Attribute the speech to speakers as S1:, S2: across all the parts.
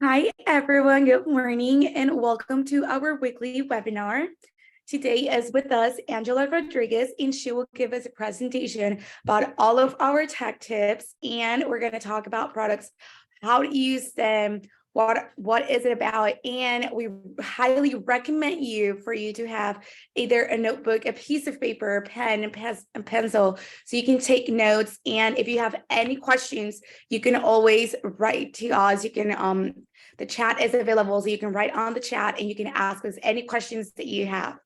S1: Hi, everyone. Good morning and welcome to our weekly webinar. Today is with us Angela Rodriguez, and she will give us a presentation about all of our tech tips. And we're going to talk about products, how to use them, what is it about, and we highly recommend for you to have either a notebook, a piece of paper, a pen, and pencil, so you can take notes. And if you have any questions, you can always write to us. You can the chat is available, so you can write on the chat and you can ask us any questions that you have.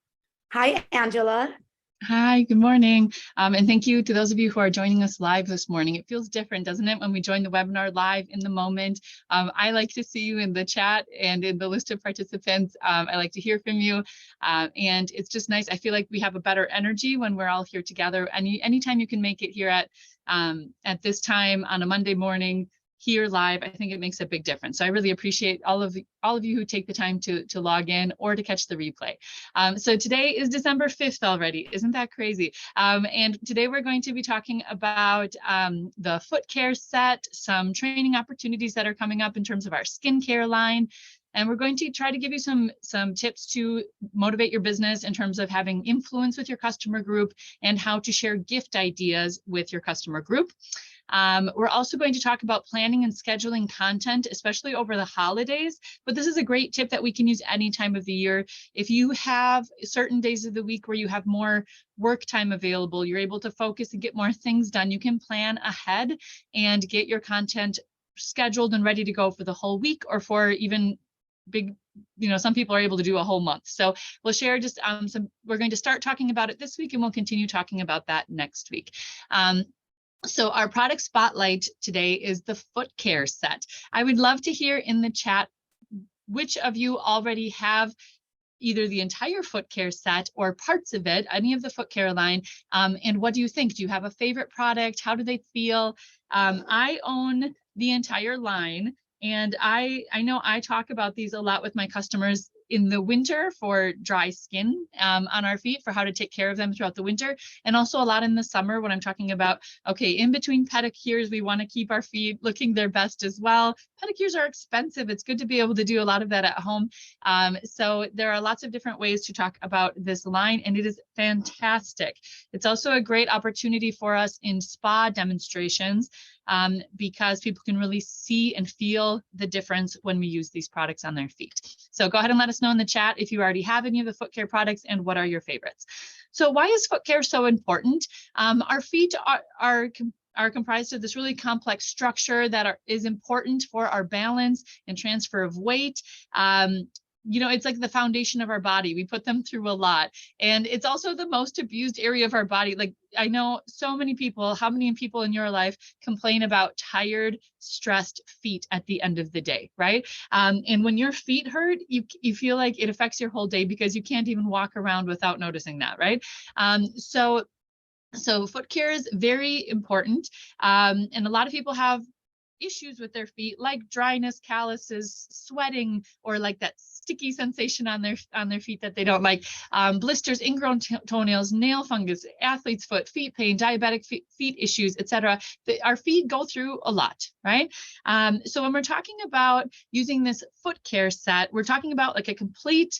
S1: Hi, Angela.
S2: Hi, good morning. And thank you to those of you who are joining us live this morning. It feels different, doesn't it, when we join the webinar live in the moment? I like to see you in the chat and in the list of participants. I like to hear from you. And it's just nice. I feel like we have a better energy when we're all here together. Anytime you can make it here at this time on a Monday morning, here live, I think it makes a big difference. So I really appreciate all of you who take the time to log in or to catch the replay. So today is December 5th already. Isn't that crazy? And today we're going to be talking about the foot care set, some training opportunities that are coming up in terms of our skincare line. And we're going to try to give you some tips to motivate your business in terms of having influence with your customer group and how to share gift ideas with your customer group. We're also going to talk about planning and scheduling content, especially over the holidays. But this is a great tip that we can use any time of the year. If you have certain days of the week where you have more work time available, you're able to focus and get more things done, you can plan ahead and get your content scheduled and ready to go for the whole week, or for even big, some people are able to do a whole month. So we'll share just we're going to start talking about it this week, and we'll continue talking about that next week. So our product spotlight today is the foot care set. I would love to hear in the chat which of you already have either the entire foot care set or parts of it, any of the foot care line, and what do you think? Do you have a favorite product? How do they feel? I own the entire line, and I know I talk about these a lot with my customers in the winter for dry skin on our feet, for how to take care of them throughout the winter, and also a lot in the summer when I'm talking about, okay, in between pedicures, we want to keep our feet looking their best as well. Pedicures are expensive. It's good to be able to do a lot of that at home. So there are lots of different ways to talk about this line, and it is fantastic. It's also a great opportunity for us in spa demonstrations, because people can really see and feel the difference when we use these products on their feet. So go ahead and let us know in the chat if you already have any of the foot care products and what are your favorites. So why is foot care so important? Our feet are comprised of this really complex structure that is important for our balance and transfer of weight. It's like the foundation of our body. We put them through a lot. And it's also the most abused area of our body. Like, I know so many people, how many people in your life complain about tired, stressed feet at the end of the day, right? And when your feet hurt, you feel like it affects your whole day because you can't even walk around without noticing that, right? So foot care is very important. And a lot of people have issues with their feet, like dryness, calluses, sweating, or like that sticky sensation on their feet that they don't like, blisters, ingrown toenails, nail fungus, athlete's foot, feet pain, diabetic feet issues, etc. Our feet go through a lot, right? So when we're talking about using this foot care set, we're talking about like a complete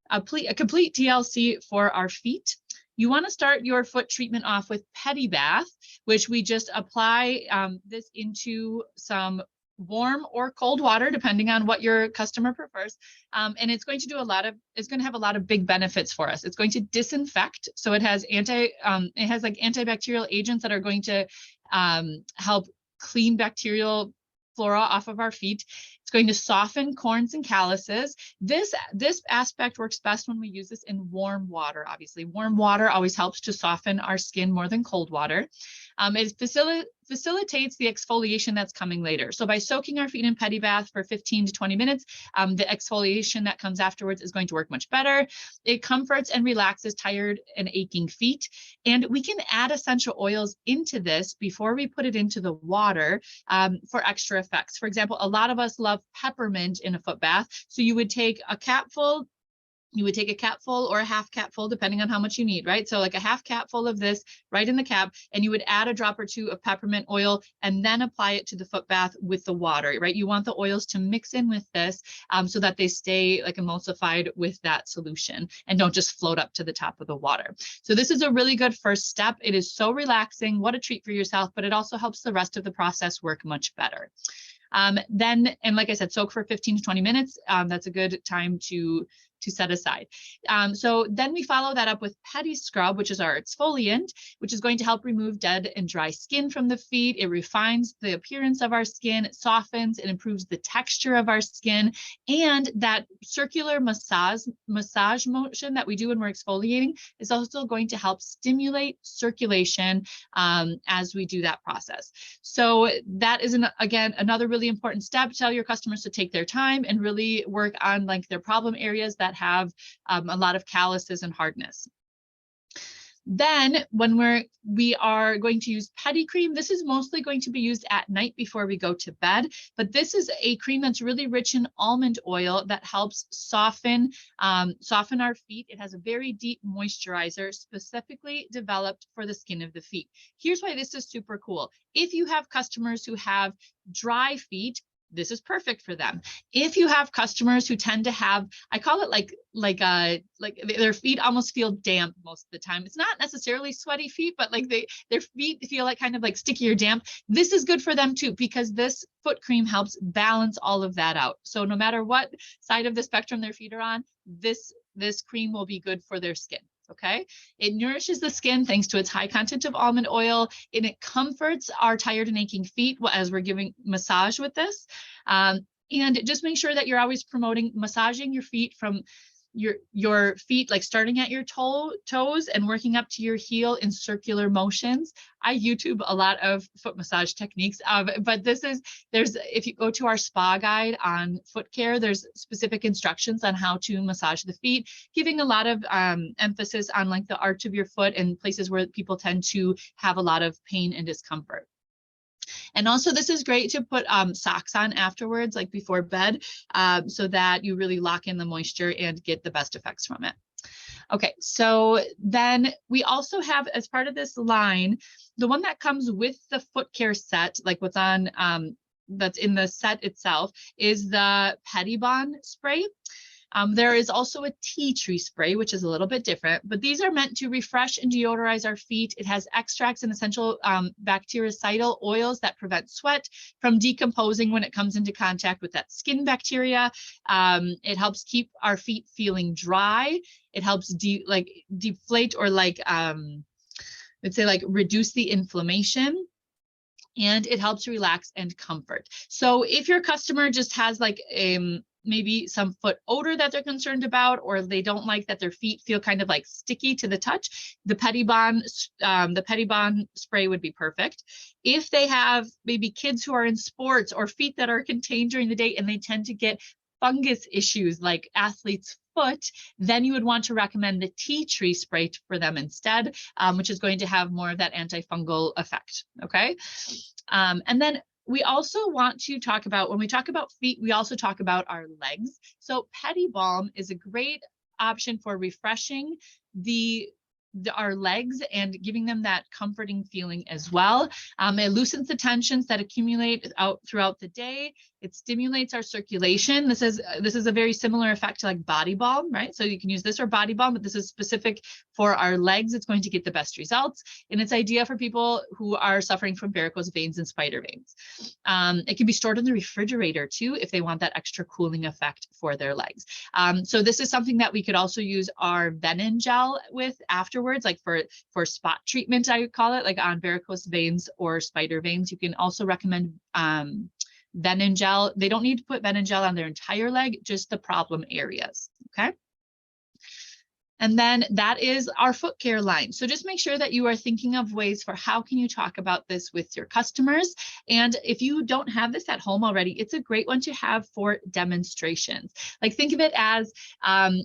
S2: TLC for our feet. You want to start your foot treatment off with Pedi Bath, which we just apply this into some warm or cold water, depending on what your customer prefers. And it's going to have a lot of big benefits for us. It's going to disinfect. So it has like antibacterial agents that are going to help clean bacterial flora off of our feet. It's going to soften corns and calluses. This aspect works best when we use this in warm water. Obviously, warm water always helps to soften our skin more than cold water. It facilitates the exfoliation that's coming later. So by soaking our feet in Pedi Bath for 15 to 20 minutes, the exfoliation that comes afterwards is going to work much better. It comforts and relaxes tired and aching feet. And we can add essential oils into this before we put it into the water for extra effects. For example, a lot of us love peppermint in a foot bath. So you would take a capful You would take a cap full or a half cap full, depending on how much you need, right? So like a half cap full of this right in the cap, and you would add a drop or two of peppermint oil and then apply it to the foot bath with the water, right? You want the oils to mix in with this so that they stay like emulsified with that solution and don't just float up to the top of the water. So this is a really good first step. It is so relaxing. What a treat for yourself, but it also helps the rest of the process work much better. Then, and like I said, soak for 15 to 20 minutes. That's a good time to set aside. So then we follow that up with Pedi Scrub, which is our exfoliant, which is going to help remove dead and dry skin from the feet. It refines the appearance of our skin, it softens, it improves the texture of our skin, and that circular massage motion that we do when we're exfoliating is also going to help stimulate circulation as we do that process. So that is, again, another really important step. Tell your customers to take their time and really work on like their problem areas that have a lot of calluses and hardness. Then when we are going to use Pedi Cream, this is mostly going to be used at night before we go to bed, but this is a cream that's really rich in almond oil that helps soften our feet. It has a very deep moisturizer specifically developed for the skin of the feet. Here's why this is super cool. If you have customers who have dry feet, this is perfect for them. If you have customers who tend to have, I call it like their feet almost feel damp most of the time. It's not necessarily sweaty feet, but like their feet feel like kind of like sticky or damp. This is good for them too, because this foot cream helps balance all of that out. So no matter what side of the spectrum their feet are on, this cream will be good for their skin. Okay, it nourishes the skin thanks to its high content of almond oil, and it comforts our tired and aching feet as we're giving massage with this. And just make sure that you're always promoting massaging your feet from your feet, like starting at your toes and working up to your heel in circular motions. I YouTube a lot of foot massage techniques, but if you go to our spa guide on foot care, there's specific instructions on how to massage the feet, giving a lot of emphasis on like the arch of your foot and places where people tend to have a lot of pain and discomfort. And also this is great to put socks on afterwards, like before bed, so that you really lock in the moisture and get the best effects from it. Okay, so then we also have, as part of this line, the one that comes with the foot care set, like what's on, that's in the set itself, is the Pedi Balm spray. There is also a tea tree spray, which is a little bit different, but these are meant to refresh and deodorize our feet. It has extracts and essential bactericidal oils that prevent sweat from decomposing when it comes into contact with that skin bacteria. It helps keep our feet feeling dry. It helps deflate or let's say like reduce the inflammation. And it helps relax and comfort. So if your customer just has like maybe some foot odor that they're concerned about, or they don't like that their feet feel kind of like sticky to the touch, the Pedi Balm spray would be perfect. If they have maybe kids who are in sports or feet that are contained during the day and they tend to get fungus issues like athlete's foot, then you would want to recommend the tea tree spray for them instead, which is going to have more of that antifungal effect. Okay. And then we also want to talk about, when we talk about feet, we also talk about our legs. So Pedi Balm is a great option for refreshing our legs and giving them that comforting feeling as well. It loosens the tensions that accumulate out throughout the day. It stimulates our circulation. This is a very similar effect to like body balm, right? So you can use this or body balm, but this is specific for our legs. It's going to get the best results. And it's ideal for people who are suffering from varicose veins and spider veins. It can be stored in the refrigerator too, if they want that extra cooling effect for their legs. So this is something that we could also use our Venin gel with afterwards, like for spot treatment, I would call it, like on varicose veins or spider veins. You can also recommend Venin gel. They don't need to put Venin gel on their entire leg, just the problem areas, okay? And then that is our foot care line. So just make sure that you are thinking of ways for how can you talk about this with your customers. And if you don't have this at home already, it's a great one to have for demonstrations. Like think of it as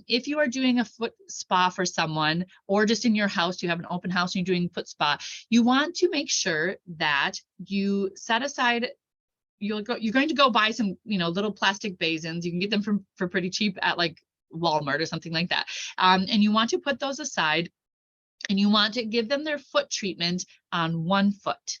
S2: if you are doing a foot spa for someone, or just in your house, you have an open house and you're doing foot spa, you want to make sure that you set aside, you're going to go buy some, little plastic basins. You can get them for pretty cheap at like Walmart or something like that. And you want to put those aside, and you want to give them their foot treatment on one foot,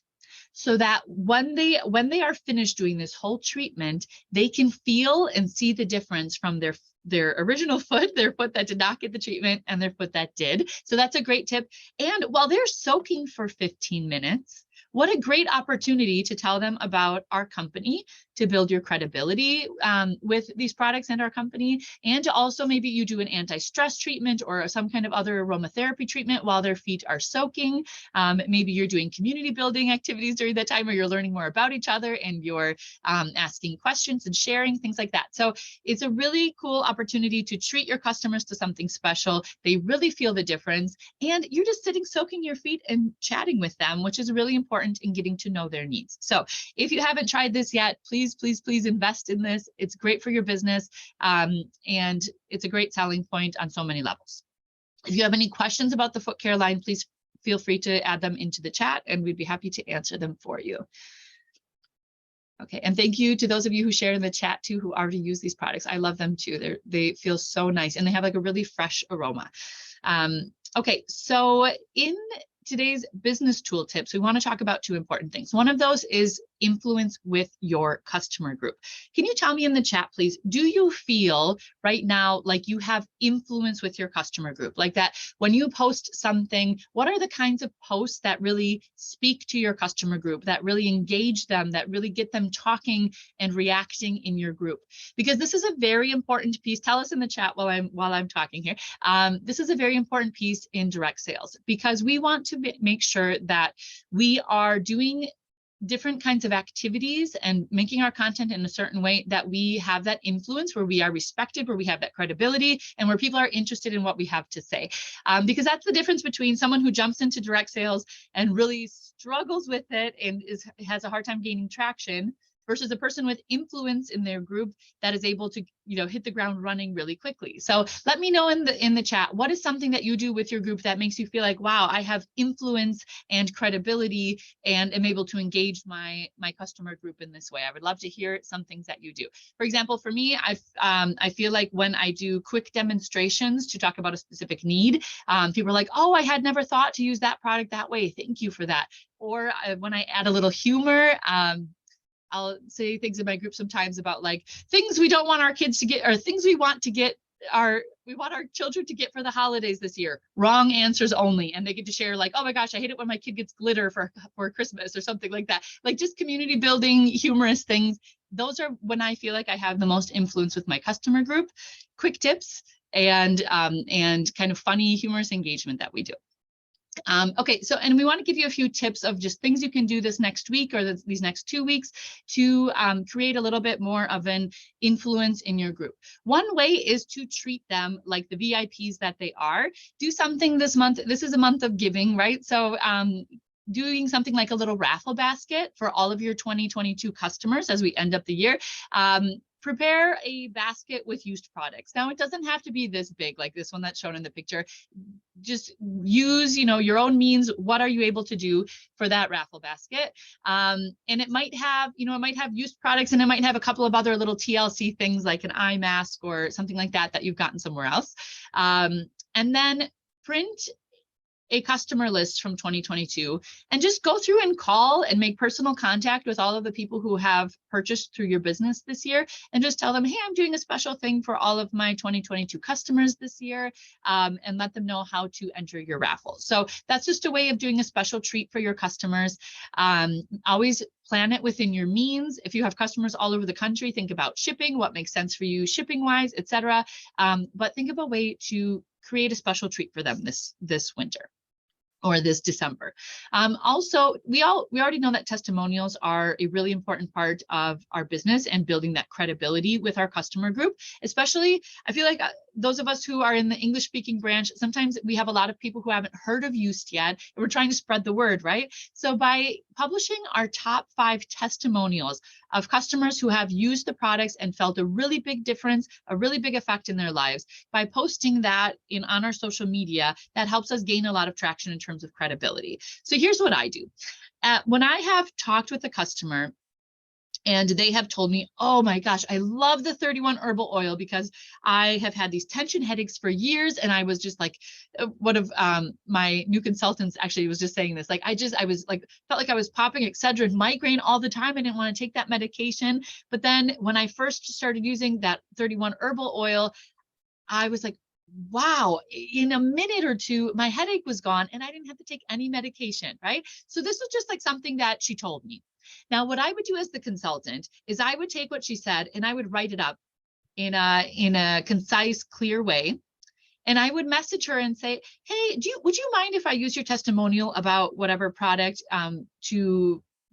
S2: so that when they are finished doing this whole treatment, they can feel and see the difference from their original foot, their foot that did not get the treatment, and their foot that did. So that's a great tip. And while they're soaking for 15 minutes, what a great opportunity to tell them about our company, to build your credibility with these products and our company, and to also maybe you do an anti-stress treatment or some kind of other aromatherapy treatment while their feet are soaking. Maybe you're doing community building activities during that time, or you're learning more about each other and you're asking questions and sharing, things like that. So it's a really cool opportunity to treat your customers to something special. They really feel the difference, and you're just sitting, soaking your feet and chatting with them, which is really important in getting to know their needs. So if you haven't tried this yet, please invest in this. It's great for your business, and it's a great selling point on so many levels. If you have any questions about the foot care line, please feel free to add them into the chat, and we'd be happy to answer them for you. Okay, and thank you to those of you who share in the chat too, who already use these products. I love them too. They feel so nice, and they have like a really fresh aroma. Okay, so in today's business tool tips, we want to talk about two important things. One of those is influence with your customer group. Can you tell me in the chat, please, do you feel right now like you have influence with your customer group? Like that when you post something, what are the kinds of posts that really speak to your customer group, that really engage them, that really get them talking and reacting in your group? Because this is a very important piece. Tell us in the chat while I'm talking here. This is a very important piece in direct sales, because we want to make sure that we are doing different kinds of activities and making our content in a certain way that we have that influence, where we are respected, where we have that credibility, and where people are interested in what we have to say. Because that's the difference between someone who jumps into direct sales and really struggles with it and has a hard time gaining traction, versus a person with influence in their group that is able to, hit the ground running really quickly. So let me know in the chat, what is something that you do with your group that makes you feel like, wow, I have influence and credibility and am able to engage my customer group in this way? I would love to hear some things that you do. For example, for me, I feel like when I do quick demonstrations to talk about a specific need, people are like, oh, I had never thought to use that product that way. Thank you for that. Or when I add a little humor, I'll say things in my group sometimes about like things we don't want our kids to get, or things we want our children to get for the holidays this year. Wrong answers only. And they get to share like, oh my gosh, I hate it when my kid gets glitter for Christmas or something like that. Like just community building, humorous things. Those are when I feel like I have the most influence with my customer group. Quick tips and kind of funny, humorous engagement that we do. Okay, so, and we want to give you a few tips of just things you can do this next week or these next 2 weeks to create a little bit more of an influence in your group. One way is to treat them like the VIPs that they are. Do something this month. This is a month of giving, right? So doing something like a little raffle basket for all of your 2022 customers as we end up the year. Prepare a basket with used products. Now, it doesn't have to be this big, like this one that's shown in the picture. Just use, your own means. What are you able to do for that raffle basket? And it might have, used products, and it might have a couple of other little TLC things like an eye mask or something like that you've gotten somewhere else. And then print a customer list from 2022 and just go through and call and make personal contact with all of the people who have purchased through your business this year, and just tell them, hey, I'm doing a special thing for all of my 2022 customers this year, and let them know how to enter your raffle. So that's just a way of doing a special treat for your customers. Always plan it within your means. If you have customers all over the country, think about shipping, what makes sense for you shipping wise, etc. But think of a way to create a special treat for them this winter or this December. Also, we already know that testimonials are a really important part of our business and building that credibility with our customer group. Especially, I feel like those of us who are in the English speaking branch, sometimes we have a lot of people who haven't heard of Used yet, and we're trying to spread the word, right? So by publishing our top 5 testimonials of customers who have used the products and felt a really big difference, a really big effect in their lives, by posting that on our social media, that helps us gain a lot of traction in terms of credibility. So here's what I do. When I have talked with a customer And they have told me, oh my gosh, I love the 31 herbal oil because I have had these tension headaches for years. And I was just like, one of my new consultants actually was just saying this, like, I was like, felt like I was popping Excedrin migraine all the time. I didn't want to take that medication. But then when I first started using that 31 herbal oil, I was like, wow, in a minute or two, my headache was gone and I didn't have to take any medication, right? So this was just like something that she told me. Now, what I would do as the consultant is I would take what she said and I would write it up in a concise, clear way. And I would message her and say, hey, would you mind if I use your testimonial about whatever product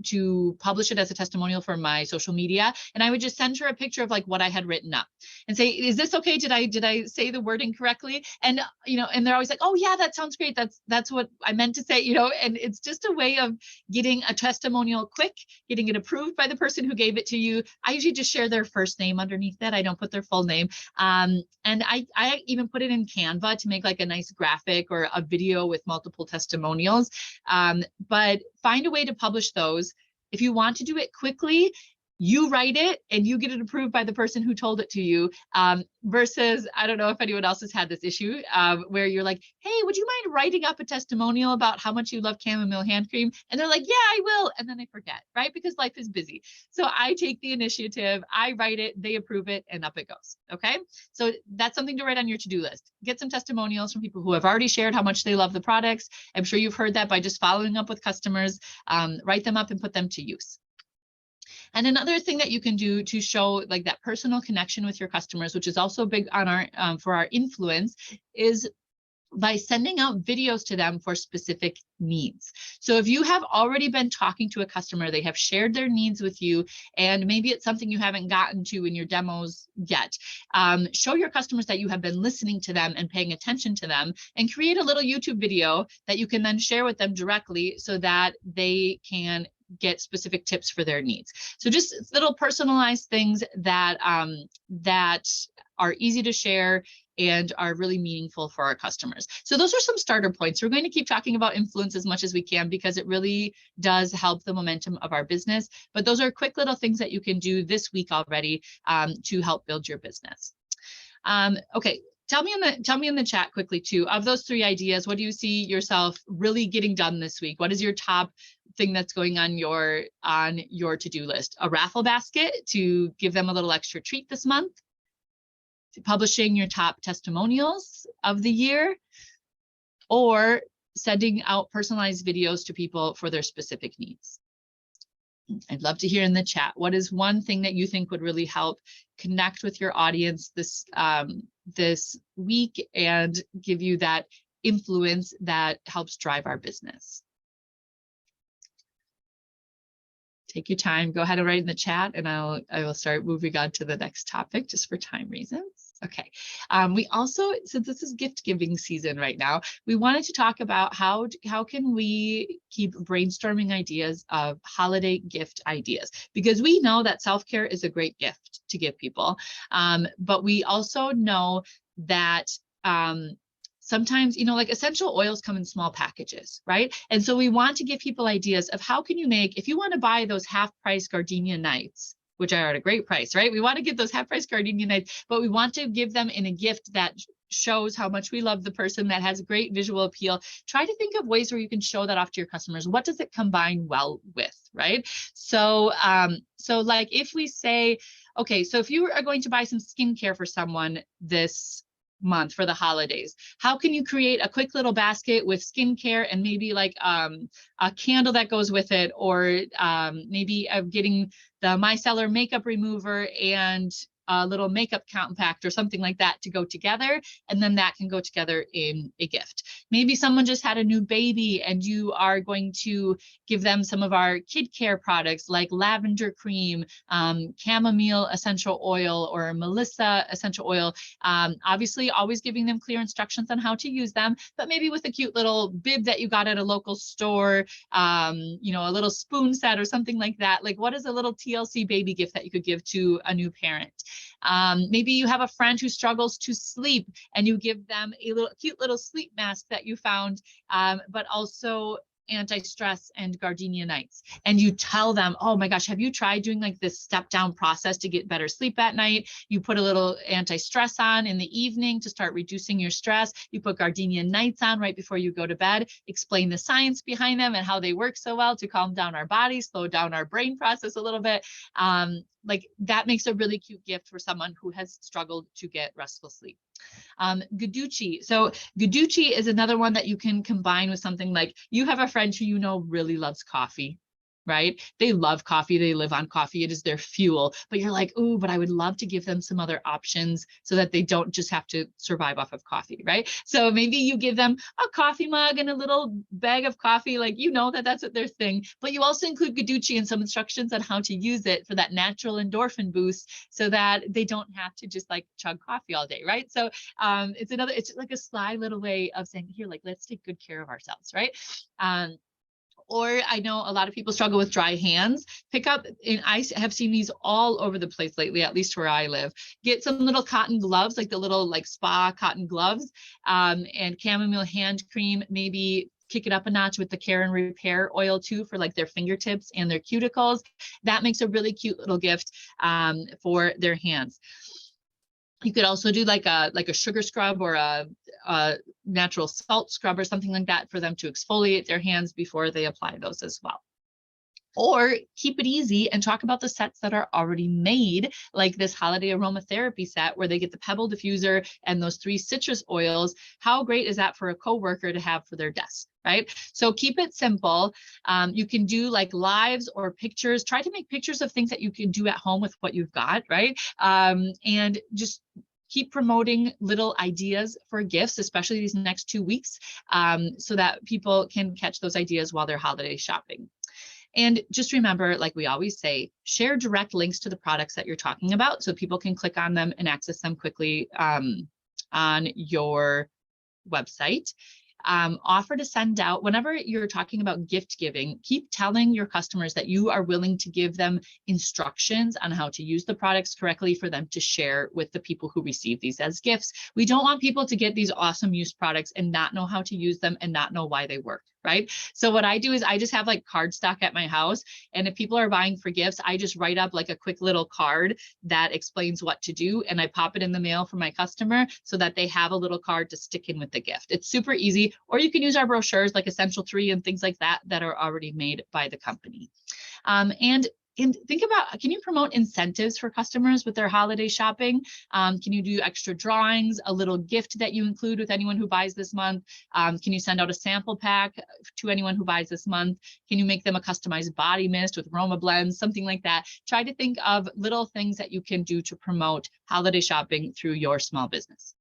S2: to publish it as a testimonial for my social media? And I would just send her a picture of like what I had written up and say, is this okay? Did I say the wording correctly? And and they're always like, oh yeah, that sounds great. That's what I meant to say, and it's just a way of getting a testimonial quick, getting it approved by the person who gave it to you. I usually just share their first name underneath that. I don't put their full name. And I even put it in Canva to make like a nice graphic or a video with multiple testimonials. But find a way to publish those. If you want to do it quickly, you write it and you get it approved by the person who told it to you, versus, I don't know if anyone else has had this issue where you're like, hey, would you mind writing up a testimonial about how much you love chamomile hand cream? And they're like, yeah, I will. And then they forget, right? Because life is busy. So I take the initiative, I write it, they approve it, and up it goes. Okay. So that's something to write on your to-do list. Get some testimonials from people who have already shared how much they love the products. I'm sure you've heard that by just following up with customers. Write them up and put them to use. And another thing that you can do to show like that personal connection with your customers, which is also big on our for our influence, is by sending out videos to them for specific needs. So if you have already been talking to a customer, they have shared their needs with you, and maybe it's something you haven't gotten to in your demos yet, show your customers that you have been listening to them and paying attention to them, and create a little YouTube video that you can then share with them directly so that they can get specific tips for their needs. So just little personalized things that that are easy to share and are really meaningful for our customers. So those are some starter points. We're going to keep talking about influence as much as we can because it really does help the momentum of our business. But those are quick little things that you can do this week already to help build your business. Okay. Tell me in the chat quickly too, of those 3 ideas, what do you see yourself really getting done this week? What is your top thing that's going on your to-do list? A raffle basket to give them a little extra treat this month? Publishing your top testimonials of the year? Or sending out personalized videos to people for their specific needs? I'd love to hear in the chat. What is one thing that you think would really help connect with your audience this this week and give you that influence that helps drive our business? Take your time, go ahead and write in the chat, and I will start moving on to the next topic just for time reasons. Okay. We also, since this is gift giving season right now, we wanted to talk about how can we keep brainstorming ideas of holiday gift ideas, because we know that self-care is a great gift to give people. But we also know that sometimes, like essential oils come in small packages, right? And so we want to give people ideas of how can you make, if you want to buy those half-price gardenia nights, which are at a great price, right? We want to get those half-price gardenia nights, but we want to give them in a gift that shows how much we love the person, that has great visual appeal. Try to think of ways where you can show that off to your customers. What does it combine well with, right? So, so like if we say, okay, so if you are going to buy some skincare for someone this month for the holidays, how can you create a quick little basket with skincare and maybe like a candle that goes with it, or maybe getting the micellar makeup remover and a little makeup compact or something like that to go together, and then that can go together in a gift. Maybe someone just had a new baby and you are going to give them some of our kid care products like lavender cream, chamomile essential oil, or Melissa essential oil. Obviously always giving them clear instructions on how to use them, but maybe with a cute little bib that you got at a local store, a little spoon set or something like that. Like, what is a little TLC baby gift that you could give to a new parent? Maybe you have a friend who struggles to sleep and you give them a cute little sleep mask that you found, but also anti-stress and gardenia nights, and you tell them, oh my gosh, have you tried doing like this step down process to get better sleep at night? You put a little anti-stress on in the evening to start reducing your stress. You put gardenia nights on right before you go to bed, explain the science behind them and how they work so well to calm down our body, slow down our brain process a little bit. Like that makes a really cute gift for someone who has struggled to get restful sleep. Guducci. So Guducci is another one that you can combine with something like, you have a friend who you know really loves coffee, right? They love coffee. They live on coffee. It is their fuel. But you're like, oh, but I would love to give them some other options so that they don't just have to survive off of coffee, right? So maybe you give them a coffee mug and a little bag of coffee, like, you know, that's what their thing. But you also include Guducci and some instructions on how to use it for that natural endorphin boost so that they don't have to just like chug coffee all day, right? So it's like a sly little way of saying, here, like, let's take good care of ourselves, right? Or I know a lot of people struggle with dry hands. Pick up, and I have seen these all over the place lately, at least where I live. Get some little cotton gloves, like the little like spa cotton gloves, and chamomile hand cream. Maybe kick it up a notch with the Care and Repair oil too for like their fingertips and their cuticles. That makes a really cute little gift for their hands. You could also do like a sugar scrub or a natural salt scrub or something like that for them to exfoliate their hands before they apply those as well. Or keep it easy and talk about the sets that are already made, like this holiday aromatherapy set where they get the pebble diffuser and those 3 citrus oils. How great is that for a coworker to have for their desk, right? So keep it simple. You can do like lives or pictures. Try to make pictures of things that you can do at home with what you've got, right? And just keep promoting little ideas for gifts, especially these next 2 weeks, so that people can catch those ideas while they're holiday shopping. And just remember, like we always say, share direct links to the products that you're talking about so people can click on them and access them quickly on your website. Offer to send out, whenever you're talking about gift giving, keep telling your customers that you are willing to give them instructions on how to use the products correctly for them to share with the people who receive these as gifts. We don't want people to get these awesome used products and not know how to use them and not know why they work, right? So what I do is I just have like cardstock at my house. And if people are buying for gifts, I just write up like a quick little card that explains what to do. And I pop it in the mail for my customer so that they have a little card to stick in with the gift. It's super easy. Or you can use our brochures like Essential 3 and things like that that are already made by the company. And think about, can you promote incentives for customers with their holiday shopping? Can you do extra drawings, a little gift that you include with anyone who buys this month? Can you send out a sample pack to anyone who buys this month? Can you make them a customized body mist with aroma blends, something like that? Try to think of little things that you can do to promote holiday shopping through your small business.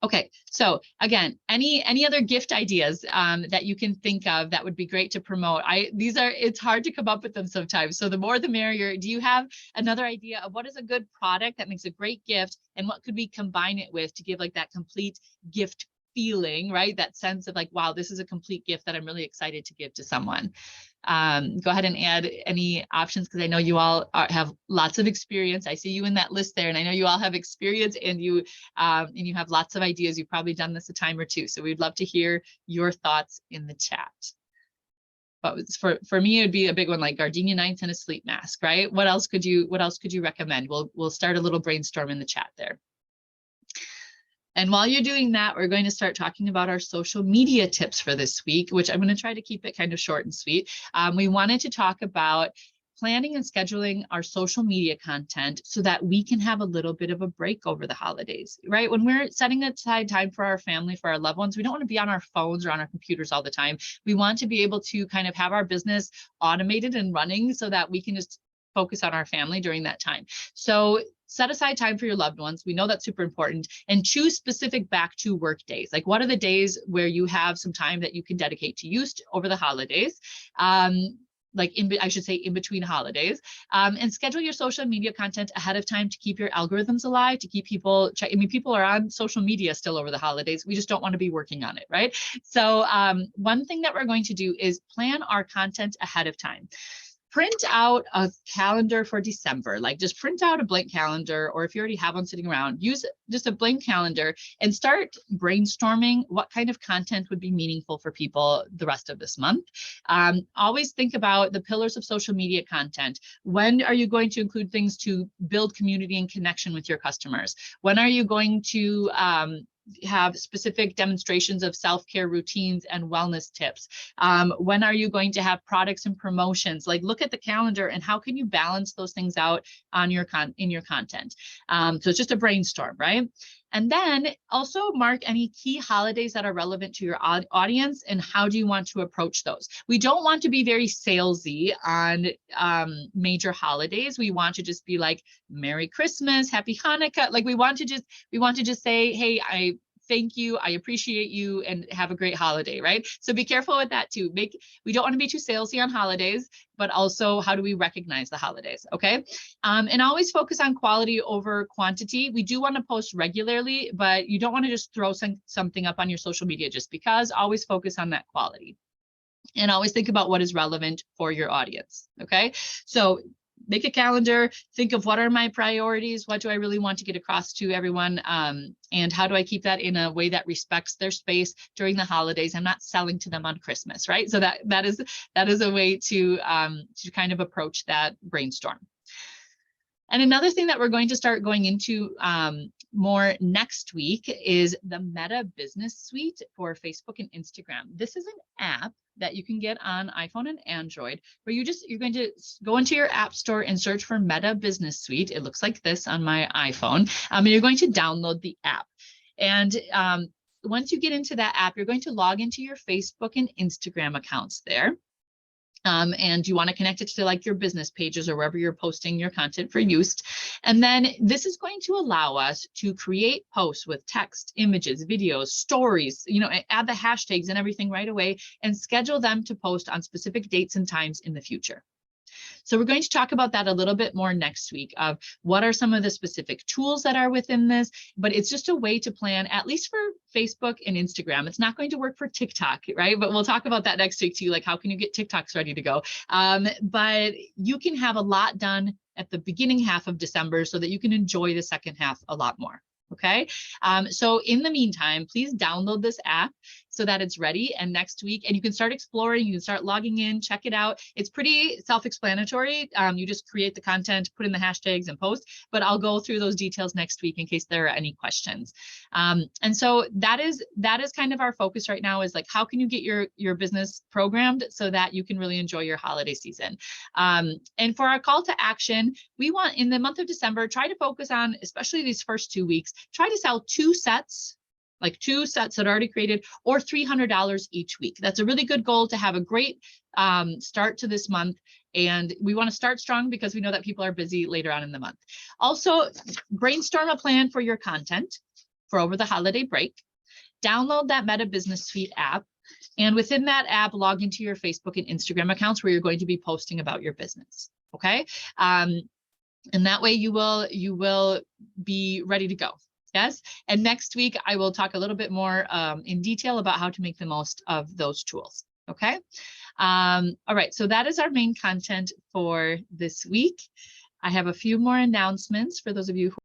S2: Okay, so again, any other gift ideas that you can think of that would be great to promote? It's hard to come up with them sometimes. So the more the merrier. Do you have another idea of what is a good product that makes a great gift, and what could we combine it with to give like that complete gift feeling, right? That sense of like, wow, this is a complete gift that I'm really excited to give to someone. Go ahead and add any options, because I know you all have lots of experience. I see you in that list there, and I know you all have experience, and you have lots of ideas. You've probably done this a time or two, so we'd love to hear your thoughts in the chat. But for me, it would be a big one like gardenia nights and a sleep mask, right? What else could you recommend? We'll start a little brainstorm in the chat there. And while you're doing that, we're going to start talking about our social media tips for this week, which I'm going to try to keep it kind of short and sweet. We wanted to talk about planning and scheduling our social media content so that we can have a little bit of a break over the holidays, right? When we're setting aside time for our family, for our loved ones, we don't want to be on our phones or on our computers all the time. We want to be able to kind of have our business automated and running so that we can just focus on our family during that time. So set aside time for your loved ones. We know that's super important, and choose specific back to work days. Like, what are the days where you have some time that you can dedicate to use over the holidays? I should say in between holidays, and schedule your social media content ahead of time to keep your algorithms alive, to keep people people are on social media still over the holidays. We just don't want to be working on it, right? So one thing that we're going to do is plan our content ahead of time. print out a calendar for December. Like just print out a blank calendar, or if you already have one sitting around, use just a blank calendar and start brainstorming what kind of content would be meaningful for people the rest of this month. Always think about the pillars of social media content. When are you going to include things to build community and connection with your customers? When are you going to have specific demonstrations of self-care routines and wellness tips? When are you going to have products and promotions? Like look at the calendar and how can you balance those things out on your in your content? So it's just a brainstorm, right? And then also mark any key holidays that are relevant to your audience and how do you want to approach those? We don't want to be very salesy on major holidays. We want to just be like, Merry Christmas, Happy Hanukkah. Like we want to just say, hey, I thank you, I appreciate you, and have a great holiday, right? So be careful with that too. We don't want to be too salesy on holidays, but also how do we recognize the holidays, okay? And always focus on quality over quantity. We do want to post regularly, but you don't want to just throw something up on your social media just because. Always focus on that quality. And always think about what is relevant for your audience, okay? So make a calendar, think of what are my priorities, what do I really want to get across to everyone, and how do I keep that in a way that respects their space during the holidays. I'm not selling to them on Christmas, right? So that is a way to kind of approach that brainstorm. And another thing that we're going to start going into more next week is the Meta Business Suite for Facebook and Instagram. This is an app that you can get on iPhone and Android, where you're going to go into your app store and search for Meta Business Suite. It looks like this on my iPhone, and you're going to download the app. And once you get into that app, you're going to log into your Facebook and Instagram accounts there. And you want to connect it to like your business pages or wherever you're posting your content for use. And then this is going to allow us to create posts with text, images, videos, stories, add the hashtags and everything right away and schedule them to post on specific dates and times in the future. So we're going to talk about that a little bit more next week of what are some of the specific tools that are within this, but it's just a way to plan, at least for Facebook and Instagram. It's not going to work for TikTok, right? But we'll talk about that next week too, like how can you get TikToks ready to go? But you can have a lot done at the beginning half of December so that you can enjoy the second half a lot more. Okay. So in the meantime, please download this app so that it's ready. And next week, and you can start exploring, you can start logging in, check it out. It's pretty self-explanatory. You just create the content, put in the hashtags and post, but I'll go through those details next week in case there are any questions. And so that is kind of our focus right now, is like, how can you get your business programmed so that you can really enjoy your holiday season? And for our call to action, we want in the month of December, try to focus on, especially these first 2 weeks, try to sell 2 sets, like 2 sets that are already created, or $300 each week. That's a really good goal to have a great start to this month. And we want to start strong because we know that people are busy later on in the month. Also, brainstorm a plan for your content for over the holiday break. Download that Meta Business Suite app. And within that app, log into your Facebook and Instagram accounts where you're going to be posting about your business. Okay. And that way you will be ready to go. Yes. And next week, I will talk a little bit more in detail about how to make the most of those tools. Okay. All right. So that is our main content for this week. I have a few more announcements for those of you who